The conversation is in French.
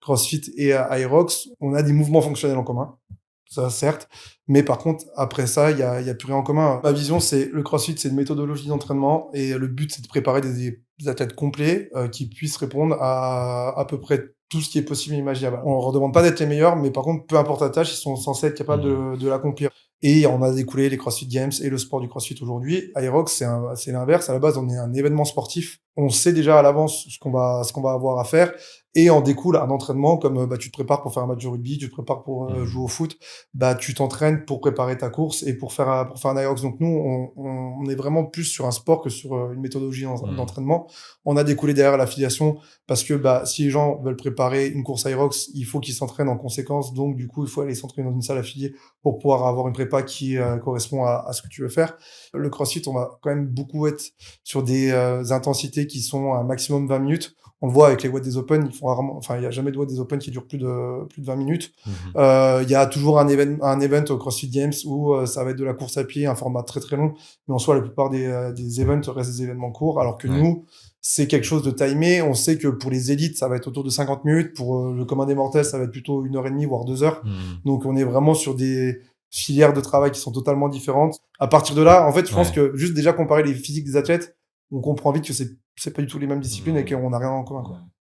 CrossFit et Aerox, on a des mouvements fonctionnels en commun. Ça, certes. Mais par contre, après ça, il y a plus rien en commun. Ma vision, c'est le CrossFit, c'est une méthodologie d'entraînement et le but, c'est de préparer des athlètes complets qui puissent répondre à peu près tout ce qui est possible et imaginable. On leur demande pas d'être les meilleurs, mais par contre, peu importe la tâche, ils sont censés être capables de l'accomplir. Et on a découlé les CrossFit Games et le sport du CrossFit aujourd'hui. Aerox, c'est l'inverse. À la base, on est un événement sportif. On sait déjà à l'avance ce qu'on va avoir à faire. Et en découle un entraînement comme tu te prépares pour faire un match de rugby, tu te prépares pour jouer au foot, tu t'entraînes pour préparer ta course et pour faire un Aerox. Donc nous, on est vraiment plus sur un sport que sur une méthodologie d'entraînement. On a découlé derrière l'affiliation parce que si les gens veulent préparer une course Aerox, il faut qu'ils s'entraînent en conséquence. Donc du coup, il faut aller s'entraîner dans une salle affiliée pour pouvoir avoir une prépa qui correspond à ce que tu veux faire. Le CrossFit, on va quand même beaucoup être sur des intensités qui sont un maximum 20 minutes. On le voit avec les watts des Open, ils font rarement, enfin, il y a jamais de watts des Open qui durent plus de 20 minutes. Il y a toujours un event au CrossFit Games où ça va être de la course à pied, un format très très long. Mais en soi, la plupart des events restent des événements courts. Alors que nous, c'est quelque chose de timé. On sait que pour les élites, ça va être autour de 50 minutes. Pour le commun des mortels, ça va être plutôt 1h30, voire 2 heures. Donc, on est vraiment sur des filières de travail qui sont totalement différentes. À partir de là, en fait, je pense que juste déjà comparer les physiques des athlètes, on comprend vite que c'est pas du tout les mêmes disciplines et qu'on n'a rien en commun, quoi.